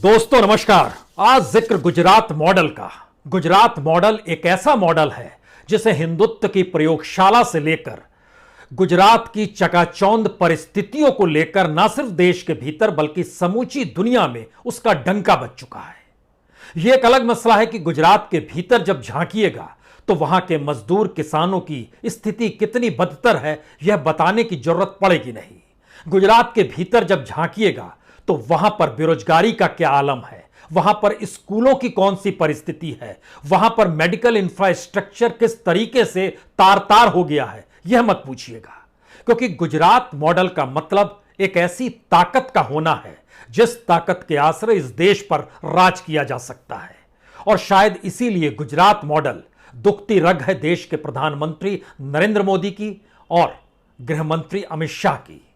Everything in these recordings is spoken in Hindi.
दोस्तों नमस्कार। आज जिक्र गुजरात मॉडल का। गुजरात मॉडल एक ऐसा मॉडल है जिसे हिंदुत्व की प्रयोगशाला से लेकर गुजरात की चकाचौंध परिस्थितियों को लेकर न सिर्फ देश के भीतर बल्कि समूची दुनिया में उसका डंका बज चुका है। यह एक अलग मसला है कि गुजरात के भीतर जब झांकिएगा तो वहां के मजदूर किसानों की स्थिति कितनी बदतर है यह बताने की जरूरत पड़ेगी नहीं। गुजरात के भीतर जब झांकिएगा तो वहां पर बेरोजगारी का क्या आलम है, वहां पर स्कूलों की कौन सी परिस्थिति है, वहां पर मेडिकल इंफ्रास्ट्रक्चर किस तरीके से तार तार हो गया है, यह मत पूछिएगा। क्योंकि गुजरात मॉडल का मतलब एक ऐसी ताकत का होना है जिस ताकत के आश्रय इस देश पर राज किया जा सकता है। और शायद इसीलिए गुजरात मॉडल दुखती रग है देश के प्रधानमंत्री नरेंद्र मोदी की और गृह मंत्री अमित शाह की।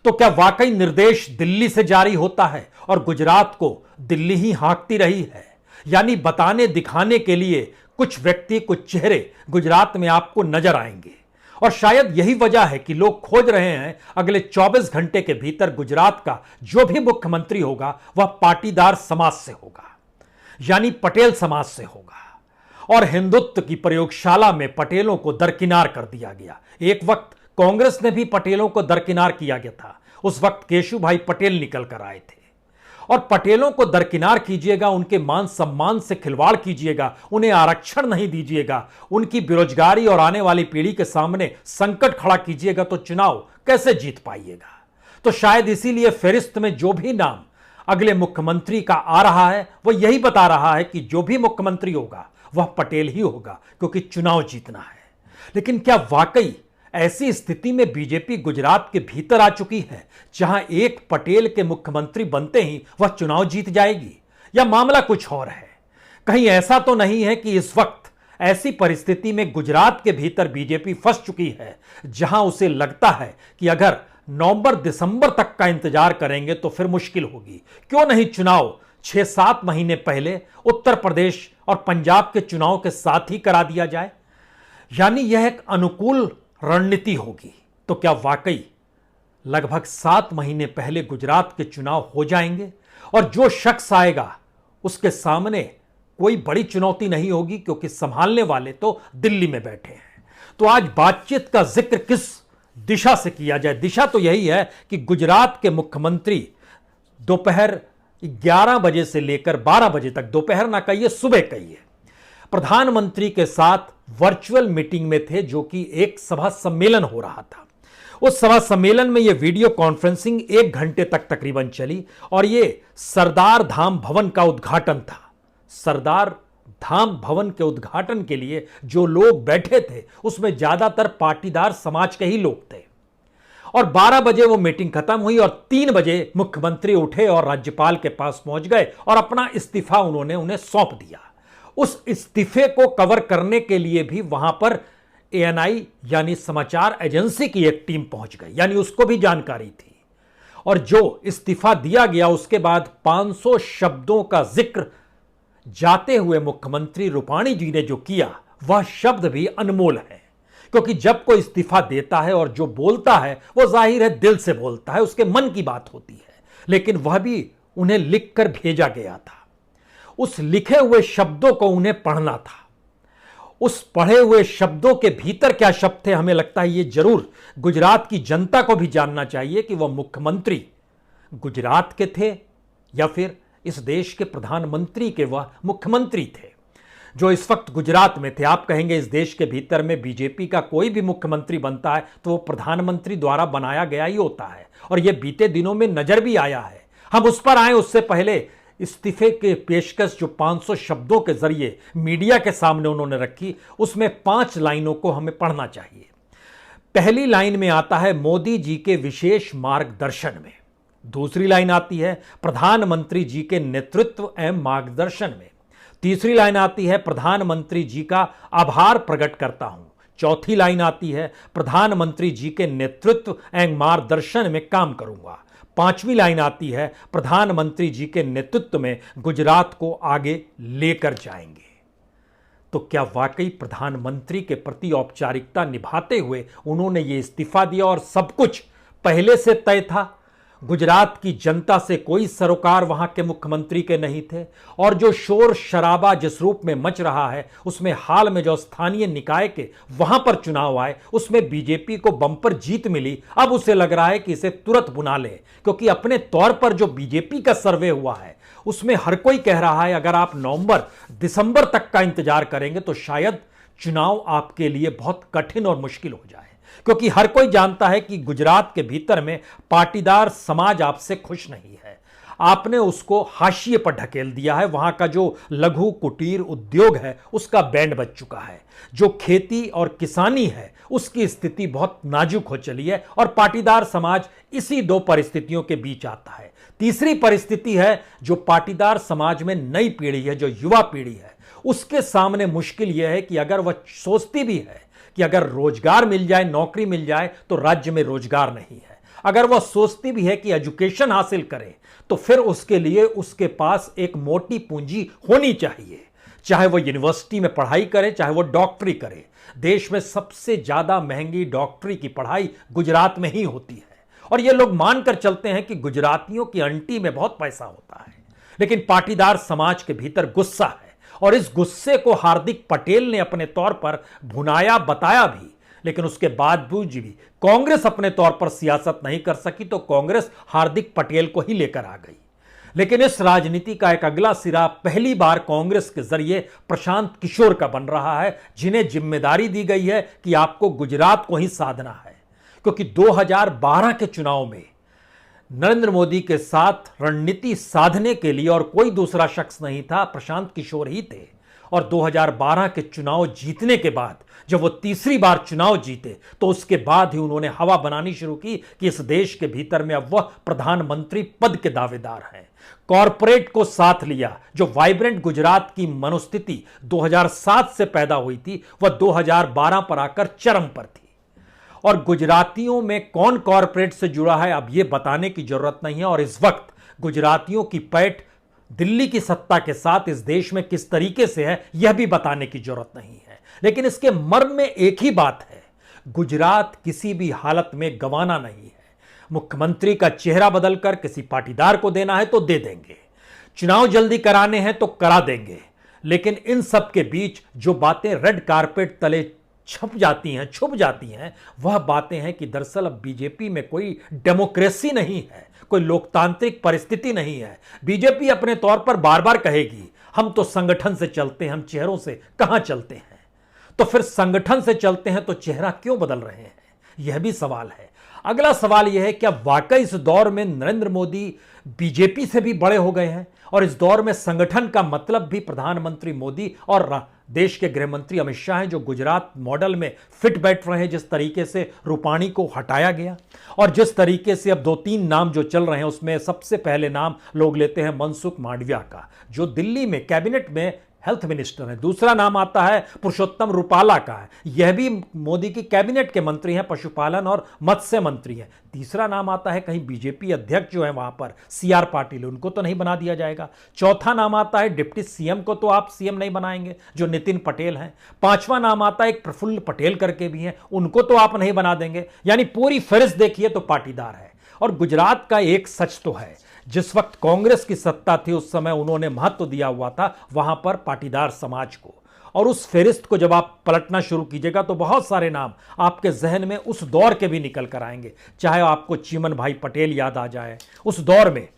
तो क्या वाकई निर्देश दिल्ली से जारी होता है और गुजरात को दिल्ली ही हाँकती रही है? यानी बताने दिखाने के लिए कुछ व्यक्ति, कुछ चेहरे गुजरात में आपको नजर आएंगे। और शायद यही वजह है कि लोग खोज रहे हैं अगले 24 घंटे के भीतर गुजरात का जो भी मुख्यमंत्री होगा वह पाटीदार समाज से होगा, यानी पटेल समाज से होगा। और हिंदुत्व की प्रयोगशाला में पटेलों को दरकिनार कर दिया गया। एक वक्त कांग्रेस ने भी पटेलों को दरकिनार किया गया था। उस वक्त केशु भाई पटेल निकल कर आए थे। और पटेलों को दरकिनार कीजिएगा, उनके मान सम्मान से खिलवाड़ कीजिएगा, उन्हें आरक्षण नहीं दीजिएगा, उनकी बेरोजगारी और आने वाली पीढ़ी के सामने संकट खड़ा कीजिएगा तो चुनाव कैसे जीत पाइएगा? तो शायद इसीलिए फेरिस्त में जो भी नाम अगले मुख्यमंत्री का आ रहा है वह यही बता रहा है कि जो भी मुख्यमंत्री होगा वह पटेल ही होगा, क्योंकि चुनाव जीतना है। लेकिन क्या वाकई ऐसी स्थिति में बीजेपी गुजरात के भीतर आ चुकी है जहां एक पटेल के मुख्यमंत्री बनते ही वह चुनाव जीत जाएगी, या मामला कुछ और है? कहीं ऐसा तो नहीं है कि इस वक्त ऐसी परिस्थिति में गुजरात के भीतर बीजेपी फंस चुकी है जहां उसे लगता है कि अगर नवंबर दिसंबर तक का इंतजार करेंगे तो फिर मुश्किल होगी, क्यों नहीं चुनाव 6-7 महीने पहले उत्तर प्रदेश और पंजाब के चुनाव के साथ ही करा दिया जाए? यानी यह एक अनुकूल रणनीति होगी। तो क्या वाकई लगभग 7 महीने पहले गुजरात के चुनाव हो जाएंगे और जो शख्स आएगा उसके सामने कोई बड़ी चुनौती नहीं होगी, क्योंकि संभालने वाले तो दिल्ली में बैठे हैं। तो आज बातचीत का जिक्र किस दिशा से किया जाए? दिशा तो यही है कि गुजरात के मुख्यमंत्री दोपहर 11 बजे से लेकर 12 बजे तक, दोपहर ना कहिए सुबह कहिए, प्रधानमंत्री के साथ वर्चुअल मीटिंग में थे, जो कि एक सभा सम्मेलन हो रहा था। उस सभा सम्मेलन में यह वीडियो कॉन्फ्रेंसिंग 1 घंटे तक तकरीबन चली और यह सरदार धाम भवन का उद्घाटन था। सरदार धाम भवन के उद्घाटन के लिए जो लोग बैठे थे उसमें ज्यादातर पाटीदार समाज के ही लोग थे। और 12 बजे वो मीटिंग खत्म हुई और 3 बजे मुख्यमंत्री उठे और राज्यपाल के पास पहुंच गए और अपना इस्तीफा उन्होंने उन्हें सौंप दिया। उस इस्तीफे को कवर करने के लिए भी वहां पर एएनआई यानी समाचार एजेंसी की एक टीम पहुंच गई, यानी उसको भी जानकारी थी। और जो इस्तीफा दिया गया उसके बाद 500 शब्दों का जिक्र जाते हुए मुख्यमंत्री रूपाणी जी ने जो किया वह शब्द भी अनमोल है। क्योंकि जब कोई इस्तीफा देता है और जो बोलता है वो जाहिर है दिल से बोलता है, उसके मन की बात होती है, लेकिन वह भी उन्हें लिखकर भेजा गया था। उस लिखे हुए शब्दों को उन्हें पढ़ना था। उस पढ़े हुए शब्दों के भीतर क्या शब्द थे, हमें लगता है ये जरूर गुजरात की जनता को भी जानना चाहिए कि वह मुख्यमंत्री गुजरात के थे या फिर इस देश के प्रधानमंत्री के वह मुख्यमंत्री थे जो इस वक्त गुजरात में थे। आप कहेंगे इस देश के भीतर में बीजेपी का कोई भी मुख्यमंत्री बनता है तो वो प्रधानमंत्री द्वारा बनाया गया ही होता है, और यह बीते दिनों में नजर भी आया है। हम उस पर आए उससे पहले इस्तीफे के पेशकश जो 500 शब्दों के जरिए मीडिया के सामने उन्होंने रखी, उसमें 5 लाइनों को हमें पढ़ना चाहिए। पहली लाइन में आता है मोदी जी के विशेष मार्गदर्शन में। दूसरी लाइन आती है प्रधानमंत्री जी के नेतृत्व एवं मार्गदर्शन में। तीसरी लाइन आती है प्रधानमंत्री जी का आभार प्रकट करता हूं। चौथी लाइन आती है प्रधानमंत्री जी के नेतृत्व एवं मार्गदर्शन में काम करूंगा। 5वीं लाइन आती है प्रधानमंत्री जी के नेतृत्व में गुजरात को आगे लेकर जाएंगे। तो क्या वाकई प्रधानमंत्री के प्रति औपचारिकता निभाते हुए उन्होंने ये इस्तीफा दिया और सब कुछ पहले से तय था? गुजरात की जनता से कोई सरोकार वहां के मुख्यमंत्री के नहीं थे, और जो शोर शराबा जिस रूप में मच रहा है उसमें हाल में जो स्थानीय निकाय के वहां पर चुनाव आए उसमें बीजेपी को बंपर जीत मिली। अब उसे लग रहा है कि इसे तुरंत बुना ले, क्योंकि अपने तौर पर जो बीजेपी का सर्वे हुआ है उसमें हर कोई कह रहा है अगर आप नवंबर दिसंबर तक का इंतजार करेंगे तो शायद चुनाव आपके लिए बहुत कठिन और मुश्किल हो जाए, क्योंकि हर कोई जानता है कि गुजरात के भीतर में पाटीदार समाज आपसे खुश नहीं है। आपने उसको हाशिए पर ढकेल दिया है। वहां का जो लघु कुटीर उद्योग है उसका बैंड बज चुका है। जो खेती और किसानी है उसकी स्थिति बहुत नाजुक हो चली है, और पाटीदार समाज इसी दो परिस्थितियों के बीच आता है। तीसरी परिस्थिति है जो पाटीदार समाज में नई पीढ़ी है, जो युवा पीढ़ी है, उसके सामने मुश्किल यह है कि अगर वह सोचती भी है कि अगर रोजगार मिल जाए, नौकरी मिल जाए, तो राज्य में रोजगार नहीं है। अगर वह सोचती भी है कि एजुकेशन हासिल करे तो फिर उसके लिए उसके पास एक मोटी पूंजी होनी चाहिए, चाहे वो यूनिवर्सिटी में पढ़ाई करे, चाहे वो डॉक्टरी करे। देश में सबसे ज्यादा महंगी डॉक्टरी की पढ़ाई गुजरात में ही होती है, और ये लोग मानकर चलते हैं कि गुजरातियों की अंटी में बहुत पैसा होता है। लेकिन पाटीदार समाज के भीतर गुस्सा है, और इस गुस्से को हार्दिक पटेल ने अपने तौर पर भुनाया बताया भी, लेकिन उसके बावजूद भी कांग्रेस अपने तौर पर सियासत नहीं कर सकी, तो कांग्रेस हार्दिक पटेल को ही लेकर आ गई। लेकिन इस राजनीति का एक अगला सिरा पहली बार कांग्रेस के जरिए प्रशांत किशोर का बन रहा है, जिन्हें जिम्मेदारी दी गई है कि आपको गुजरात को ही साधना है, क्योंकि 2012 के चुनाव में नरेंद्र मोदी के साथ रणनीति साधने के लिए और कोई दूसरा शख्स नहीं था, प्रशांत किशोर ही थे। और 2012 के चुनाव जीतने के बाद जब वो तीसरी बार चुनाव जीते तो उसके बाद ही उन्होंने हवा बनानी शुरू की कि इस देश के भीतर में अब वह प्रधानमंत्री पद के दावेदार हैं। कॉरपोरेट को साथ लिया। जो वाइब्रेंट गुजरात की मनोस्थिति 2007 से पैदा हुई थी वह 2012 पर आकर चरम पर थी। और गुजरातियों में कौन कॉरपोरेट से जुड़ा है अब यह बताने की जरूरत नहीं है, और इस वक्त गुजरातियों की पैठ दिल्ली की सत्ता के साथ इस देश में किस तरीके से है यह भी बताने की जरूरत नहीं है। लेकिन इसके मर्म में एक ही बात है, गुजरात किसी भी हालत में गंवाना नहीं है। मुख्यमंत्री का चेहरा बदलकर किसी पाटीदार को देना है तो दे देंगे, चुनाव जल्दी कराने हैं तो करा देंगे, लेकिन इन सब के बीच जो बातें रेड कारपेट तले छुप जाती हैं, वह बातें हैं कि दरअसल अब बीजेपी में कोई डेमोक्रेसी नहीं है, कोई लोकतांत्रिक परिस्थिति नहीं है। बीजेपी अपने तौर पर बार बार कहेगी हम तो संगठन से चलते हैं, हम चेहरों से कहां चलते हैं। तो फिर संगठन से चलते हैं तो चेहरा क्यों बदल रहे हैं, यह भी सवाल है। अगला सवाल यह है क्या वाकई इस दौर में नरेंद्र मोदी बीजेपी से भी बड़े हो गए हैं, और इस दौर में संगठन का मतलब भी प्रधानमंत्री मोदी और देश के गृह मंत्री अमित शाह हैं, जो गुजरात मॉडल में फिट बैठ रहे हैं। जिस तरीके से रूपाणी को हटाया गया और जिस तरीके से अब 2-3 नाम जो चल रहे हैं उसमें सबसे पहले नाम लोग लेते हैं मनसुख मांडविया का, जो दिल्ली में कैबिनेट में हेल्थ मिनिस्टर है। दूसरा नाम आता है पुरुषोत्तम रूपाला का है, यह भी मोदी की कैबिनेट के मंत्री हैं, पशुपालन और मत्स्य मंत्री हैं। तीसरा नाम आता है कहीं बीजेपी अध्यक्ष जो है वहां पर CR पाटिल, उनको तो नहीं बना दिया जाएगा। चौथा नाम आता है डिप्टी CM को तो आप CM नहीं बनाएंगे, जो नितिन पटेल हैं। पांचवा नाम आता है एक प्रफुल्ल पटेल करके भी हैं, उनको तो आप नहीं बना देंगे। यानी पूरी फहरिस्त देखिए तो पाटीदार है। और गुजरात का एक सच तो है, जिस वक्त कांग्रेस की सत्ता थी उस समय उन्होंने महत्व दिया हुआ था वहां पर पाटीदार समाज को, और उस फेरिस्त को जब आप पलटना शुरू कीजिएगा तो बहुत सारे नाम आपके जहन में उस दौर के भी निकल कर आएंगे। चाहे आपको चीमन भाई पटेल याद आ जाए, उस दौर में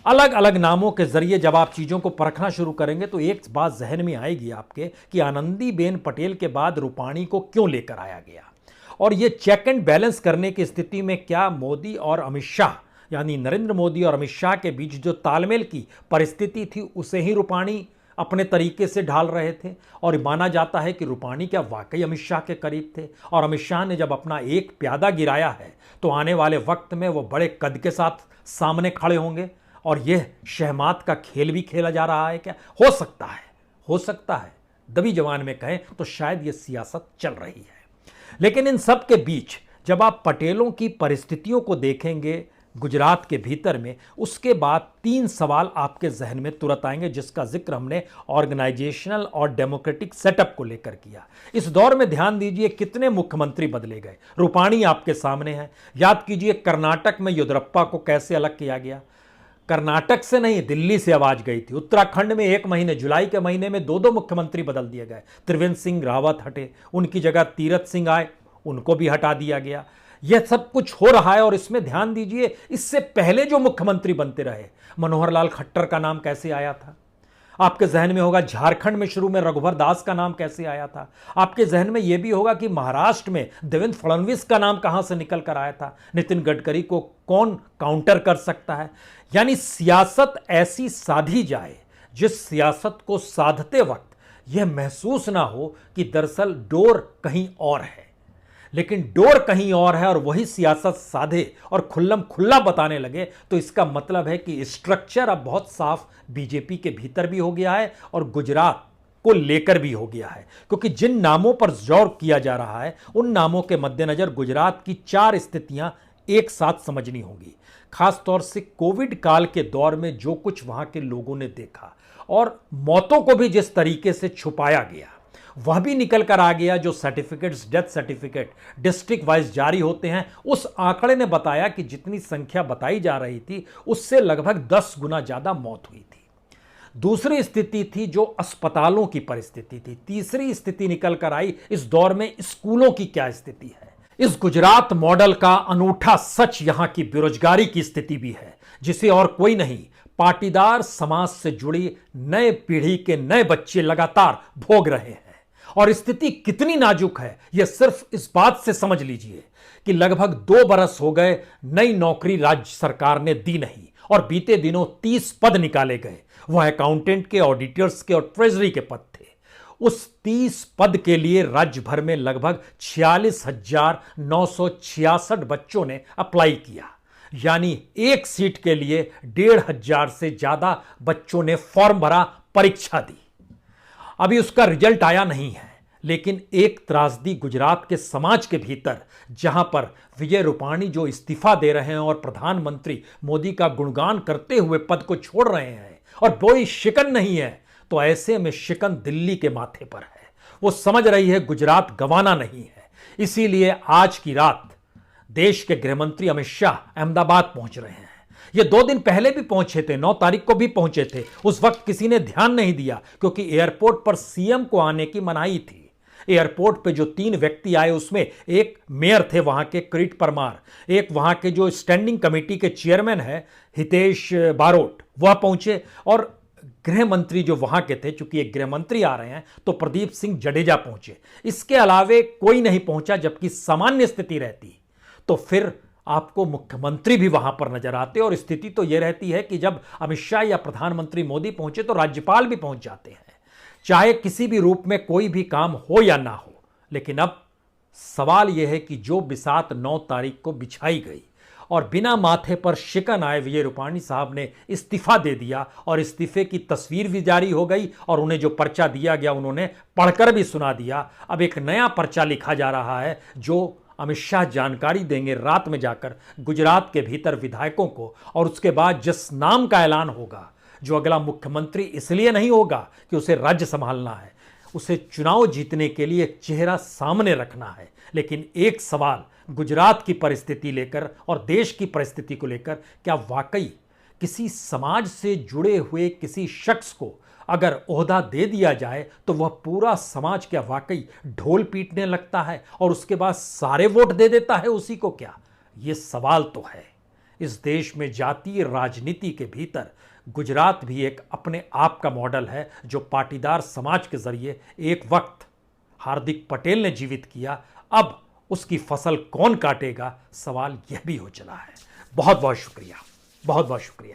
अलग अलग नामों के जरिए जब आप चीजों को परखना शुरू करेंगे तो एक बात जहन में आएगी आपके कि आनंदीबेन पटेल के बाद रूपाणी को क्यों लेकर आया गया। और ये चेक एंड बैलेंस करने की स्थिति में क्या मोदी और अमित शाह, यानी नरेंद्र मोदी और अमित शाह के बीच जो तालमेल की परिस्थिति थी उसे ही रूपाणी अपने तरीके से ढाल रहे थे। और माना जाता है कि रूपाणी क्या वाकई अमित शाह के करीब थे, और अमित शाह ने जब अपना एक प्यादा गिराया है तो आने वाले वक्त में वो बड़े कद के साथ सामने खड़े होंगे। और यह शहमात का खेल भी खेला जा रहा है क्या? हो सकता है दबी जवान में कहें तो शायद ये सियासत चल रही है। लेकिन इन सब के बीच जब आप पटेलों की परिस्थितियों को देखेंगे, गुजरात के भीतर में, उसके बाद 3 सवाल आपके जहन में तुरंत आएंगे, जिसका जिक्र हमने ऑर्गेनाइजेशनल और डेमोक्रेटिक सेटअप को लेकर किया। इस दौर में ध्यान दीजिए कितने मुख्यमंत्री बदले गए। रूपाणी आपके सामने है। याद कीजिए कर्नाटक में येदियुरप्पा को कैसे अलग किया गया। कर्नाटक से नहीं, दिल्ली से आवाज गई थी। उत्तराखंड में 1 महीने, जुलाई के महीने में 2 मुख्यमंत्री बदल दिए गए। त्रिवेंद्र सिंह रावत हटे, उनकी जगह तीरथ सिंह आए, उनको भी हटा दिया गया। यह सब कुछ हो रहा है। और इसमें ध्यान दीजिए, इससे पहले जो मुख्यमंत्री बनते रहे, मनोहर लाल खट्टर का नाम कैसे आया था आपके जहन में होगा। झारखंड में शुरू में रघुवर दास का नाम कैसे आया था आपके जहन में। यह भी होगा कि महाराष्ट्र में देवेंद्र फडणवीस का नाम कहां से निकल कर आया था। नितिन गडकरी को कौन काउंटर कर सकता है। यानी सियासत ऐसी साधी जाए जिस सियासत को साधते वक्त यह महसूस ना हो कि दरअसल डोर कहीं और है, लेकिन डोर कहीं और है और वही सियासत साधे और खुल्लम खुल्ला बताने लगे, तो इसका मतलब है कि स्ट्रक्चर अब बहुत साफ बीजेपी के भीतर भी हो गया है और गुजरात को लेकर भी हो गया है। क्योंकि जिन नामों पर जोर किया जा रहा है, उन नामों के मद्देनजर गुजरात की 4 स्थितियां एक साथ समझनी होंगी। खासतौर से कोविड काल के दौर में जो कुछ वहां के लोगों ने देखा और मौतों को भी जिस तरीके से छुपाया गया, वह भी निकल कर आ गया। जो certificates, death certificate district wise जारी होते हैं, उस आंकड़े ने बताया कि जितनी संख्या बताई जा रही थी उससे लगभग 10 गुना ज्यादा मौत हुई थी। दूसरी स्थिति थी जो अस्पतालों की परिस्थिति थी। तीसरी स्थिति निकल कर आई इस दौर में स्कूलों की क्या स्थिति है। इस गुजरात मॉडल का अनूठा सच यहां की बेरोजगारी की स्थिति भी है, जिसे और कोई नहीं, पाटीदार समाज से जुड़ी नए पीढ़ी के नए बच्चे लगातार भोग रहे हैं। और स्थिति कितनी नाजुक है यह सिर्फ इस बात से समझ लीजिए कि लगभग 2 बरस हो गए नई नौकरी राज्य सरकार ने दी नहीं और बीते दिनों 30 पद निकाले गए। वह अकाउंटेंट के, ऑडिटर्स के और ट्रेजरी के पद थे। उस 30 पद के लिए राज्य भर में लगभग 46,966 बच्चों ने अप्लाई किया। यानी एक सीट के लिए 1,500 से ज्यादा बच्चों ने फॉर्म भरा, परीक्षा दी। अभी उसका रिजल्ट आया नहीं है, लेकिन एक त्रासदी गुजरात के समाज के भीतर, जहां पर विजय रूपाणी जो इस्तीफा दे रहे हैं और प्रधानमंत्री मोदी का गुणगान करते हुए पद को छोड़ रहे हैं और कोई शिकन नहीं है, तो ऐसे में शिकन दिल्ली के माथे पर है। वो समझ रही है गुजरात गंवाना नहीं है। इसीलिए आज की रात देश के गृहमंत्री अमित शाह अहमदाबाद पहुंच रहे हैं। ये 2 दिन पहले भी पहुंचे थे, 9 तारीख को भी पहुंचे थे। उस वक्त किसी ने ध्यान नहीं दिया क्योंकि एयरपोर्ट पर सीएम को आने की मनाही थी। एयरपोर्ट पे जो 3 व्यक्ति आए उसमें एक मेयर थे वहां के किरीट परमार, एक वहां के जो स्टैंडिंग कमेटी के चेयरमैन है हितेश बारोट, वह पहुंचे, और गृह मंत्री जो वहां के थे, चूंकि एक गृह मंत्री आ रहे हैं तो प्रदीप सिंह जडेजा पहुंचे। इसके अलावे कोई नहीं पहुंचा। जबकि सामान्य स्थिति रहती तो फिर आपको मुख्यमंत्री भी वहां पर नजर आते और स्थिति तो यह रहती है कि जब अमित शाह या प्रधानमंत्री मोदी पहुंचे तो राज्यपाल भी पहुंच जाते हैं, चाहे किसी भी रूप में कोई भी काम हो या ना हो। लेकिन अब सवाल यह है कि जो बिसात 9 तारीख को बिछाई गई और बिना माथे पर शिकन आए विजय रूपाणी साहब ने इस्तीफा दे दिया और इस्तीफे की तस्वीर भी जारी हो गई और उन्हें जो पर्चा दिया गया उन्होंने पढ़कर भी सुना दिया। अब एक नया पर्चा लिखा जा रहा है जो अमित शाह जानकारी देंगे रात में जाकर गुजरात के भीतर विधायकों को, और उसके बाद जिस नाम का ऐलान होगा, जो अगला मुख्यमंत्री इसलिए नहीं होगा कि उसे राज्य संभालना है, उसे चुनाव जीतने के लिए एक चेहरा सामने रखना है। लेकिन एक सवाल गुजरात की परिस्थिति लेकर और देश की परिस्थिति को लेकर, क्या वाकई किसी समाज से जुड़े हुए किसी शख्स को अगर ओहदा दे दिया जाए तो वह पूरा समाज क्या वाकई ढोल पीटने लगता है और उसके बाद सारे वोट दे देता है उसी को? क्या ये सवाल तो है। इस देश में जातीय राजनीति के भीतर गुजरात भी एक अपने आप का मॉडल है जो पाटीदार समाज के जरिए एक वक्त हार्दिक पटेल ने जीवित किया। अब उसकी फसल कौन काटेगा, सवाल यह भी हो चला है। बहुत बहुत शुक्रिया, बहुत बहुत शुक्रिया।